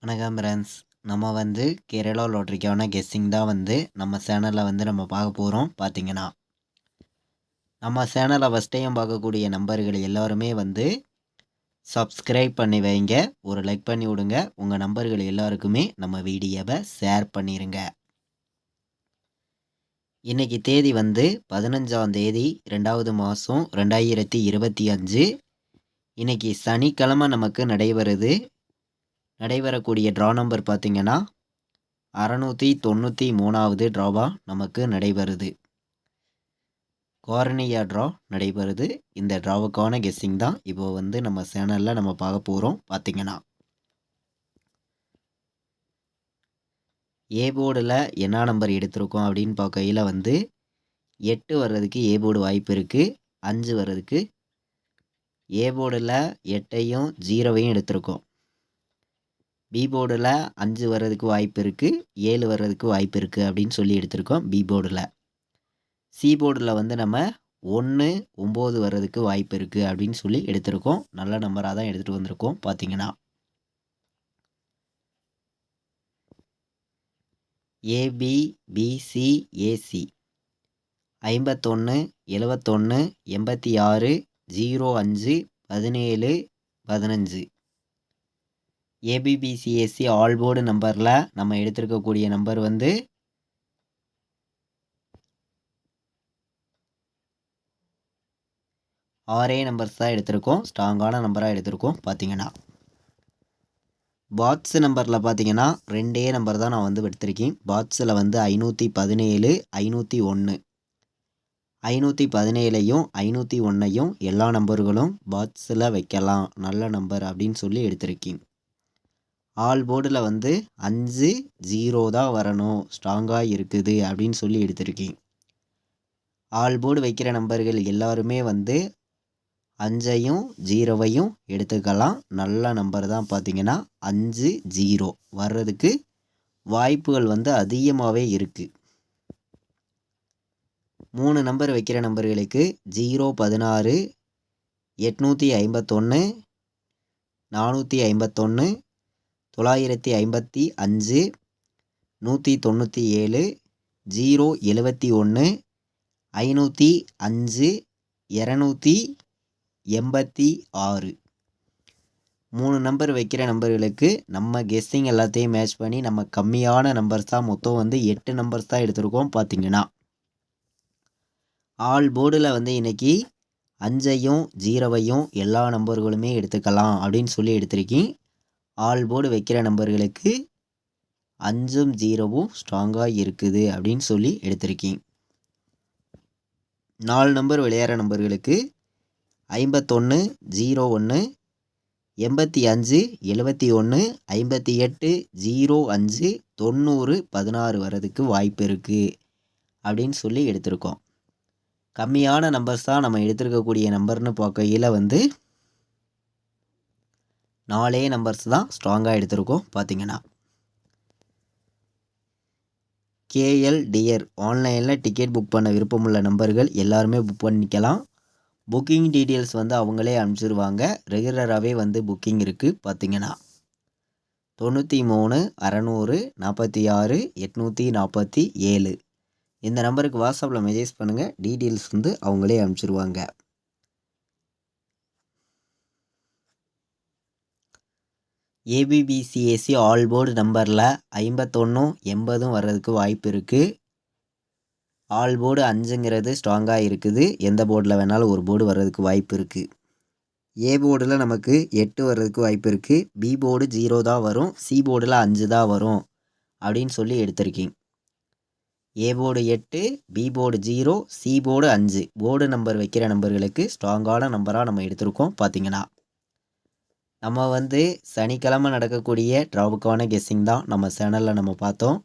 வணக்கம் ஃப்ரெண்ட்ஸ். நம்ம கேரளா லாட்ரிக்கான கெஸ்ஸிங் தான் நம்ம சேனலில் நம்ம பார்க்க போகிறோம். பார்த்தீங்கன்னா நம்ம சேனலை ஃபஸ்ட் டைம் பார்க்கக்கூடிய நம்பர்கள் எல்லாருமே சப்ஸ்கிரைப் பண்ணி வைங்க, ஒரு லைக் பண்ணி விடுங்க. உங்கள் நம்பர்கள் எல்லாருக்குமே நம்ம வீடியோவை ஷேர் பண்ணிடுங்க. இன்றைக்கி தேதி 15ஆம் தேதி 2வது மாதம் 2025. இன்றைக்கி சனிக்கிழமை நமக்கு நடைபெறக்கூடிய ட்ரா நம்பர் பார்த்திங்கன்னா 693வது ட்ராவாக நமக்கு நடைபெறுது. கார்னியா ட்ரா நடைபெறுது. இந்த ட்ராவுக்கான கெஸ்ஸிங் தான் இப்போ நம்ம சேனலில் நம்ம பார்க்க போகிறோம். பார்த்திங்கன்னா ஏ போர்டில் என்ன நம்பர் எடுத்திருக்கோம் அப்படின்னு பார்க்கையில் 8 வர்றதுக்கு ஏ போர்டு வாய்ப்பு இருக்குது. 5 வர்றதுக்கு ஏ போர்டில் 8ஐயும் 0வையும் எடுத்திருக்கோம். பி போர்டில் 5 வர்றதுக்கு வாய்ப்பு இருக்குது, 7 வர்றதுக்கு வாய்ப்பு இருக்குது அப்படின்னு சொல்லி எடுத்திருக்கோம் பி போர்டில். சி போர்டில் நம்ம 1, 9 வர்றதுக்கு வாய்ப்பு இருக்குது அப்படின்னு சொல்லி எடுத்திருக்கோம். நல்ல நம்பராக தான் எடுத்துகிட்டு வந்திருக்கோம். பார்த்தீங்கன்னா AP PC AC 51 71 86 05 17 15 APPCSC all board நம்பரில் நம்ம எடுத்திருக்கக்கூடிய நம்பர் 6 நம்பர்ஸ் தான் எடுத்திருக்கோம். ஸ்ட்ராங்கான நம்பராக எடுத்திருக்கோம். பார்த்தீங்கன்னா பாட்ஸ் நம்பரில் பார்த்தீங்கன்னா 2 நம்பர் தான் நான் எடுத்திருக்கேன். பாட்ஸில் 517 501 517ஐயும் 501ஐயும் எல்லா நம்பர்களும் பாட்ஸில் வைக்கலாம், நல்ல நம்பர் அப்படின்னு சொல்லி எடுத்திருக்கேன். ஆல் போர்டில் 5 0 தான் வரணும், ஸ்ட்ராங்காக இருக்குது அப்படின்னு சொல்லி எடுத்திருக்கேன். ஆல் போர்டு வைக்கிற நம்பர்கள் எல்லாருமே 5ஐயும் 0வையும் எடுத்துக்கலாம். நல்ல நம்பர் தான். பார்த்தீங்கன்னா 5 0 வர்றதுக்கு வாய்ப்புகள் அதிகமாகவே இருக்குது. 3 நம்பர் வைக்கிற நம்பர்களுக்கு 0 16 851 451 955 197 071 505 286 3 நம்பர் வைக்கிற நம்பர்களுக்கு நம்ம கெஸ்ஸிங் எல்லாத்தையும் மேட்ச் பண்ணி நம்ம கம்மியான நம்பர்ஸ் தான், மொத்தம் 8 நம்பர்ஸ் தான் எடுத்திருக்கோம். பார்த்தீங்கன்னா ஆல் போர்டில் இன்றைக்கி 5ஐயும் 0வையும் எல்லா நம்பர்களுமே எடுத்துக்கலாம் அப்படின்னு சொல்லி எடுத்திருக்கேன். ஆல் போர்டு வைக்கிற நம்பர்களுக்கு 5ம் 0வும் ஸ்ட்ராங்காக இருக்குது அப்படின்னு சொல்லி எடுத்திருக்கேன். 4 நம்பர் விளையாடுற நம்பர்களுக்கு 51 01 85 71 58 05 90 16 வர்றதுக்கு வாய்ப்பு இருக்குது அப்படின்னு சொல்லி எடுத்திருக்கோம். கம்மியான நம்பர்ஸ் தான் நம்ம எடுத்திருக்கக்கூடிய நம்பர்னு பார்க்கையில் 4 நம்பர்ஸ் தான் ஸ்ட்ராங்காக எடுத்திருக்கோம். பார்த்தீங்கன்னா கேஎல்டிஆர் ஆன்லைனில் டிக்கெட் புக் பண்ண விருப்பமுள்ள நம்பர்கள் எல்லாருமே புக் பண்ணிக்கலாம். புக்கிங் டீட்டெயில்ஸ் அவங்களே அனுப்பிச்சிருவாங்க. ரெகுலராகவே புக்கிங் இருக்குது. பார்த்தீங்கன்னா 93 600 46 847 இந்த நம்பருக்கு வாட்ஸ்அப்பில் மெசேஜ் பண்ணுங்கள். டீட்டெயில்ஸ் அவங்களே அனுப்பிச்சிருவாங்க. ஏபிபிசிஎஸ்சி ஆல் போர்டு நம்பரில் 51 80 வர்றதுக்கு வாய்ப்பு இருக்குது. ஆல் போர்டு 5ங்கிறது ஸ்ட்ராங்காக இருக்குது. எந்த போர்டில் வேணாலும் ஒரு போர்டு வர்றதுக்கு வாய்ப்பு இருக்குது. ஏ போர்டில் நமக்கு 8 வர்றதுக்கு வாய்ப்பு இருக்குது. பி போர்டு 0 தான் வரும். சி போர்டில் 5 தான் வரும் அப்படின்னு சொல்லி எடுத்திருக்கேன். A board 8, B board 0, C board 5 board number வைக்கிற நம்பர்களுக்கு ஸ்ட்ராங்கான நம்பராக நம்ம எடுத்திருக்கோம். பார்த்தீங்கன்னா நம்ம சனிக்கிழமை நடக்கக்கூடிய ட்ராவுக்கான கெஸ்ஸிங் தான் நம்ம சேனலில் நம்ம பார்த்தோம்.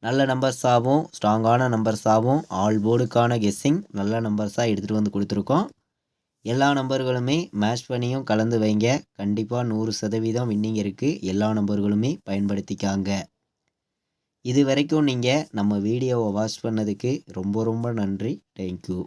நல்ல நம்பர்ஸாகவும் ஸ்ட்ராங்கான நம்பர்ஸாகவும் ஆல் போர்டுக்கான கெஸ்ஸிங் நல்ல நம்பர்ஸாக எடுத்துகிட்டு கொடுத்துருக்கோம். எல்லா நம்பர்களுமே மேட்ச் பண்ணியும் கலந்து வைங்க. கண்டிப்பாக 100% வின்னிங் இருக்குது. எல்லா நம்பர்களுமே பயன்படுத்திக்காங்க. இது வரைக்கும் நீங்கள் நம்ம வீடியோவை வாட்ச் பண்ணதுக்கு ரொம்ப ரொம்ப நன்றி. தேங்க்யூ.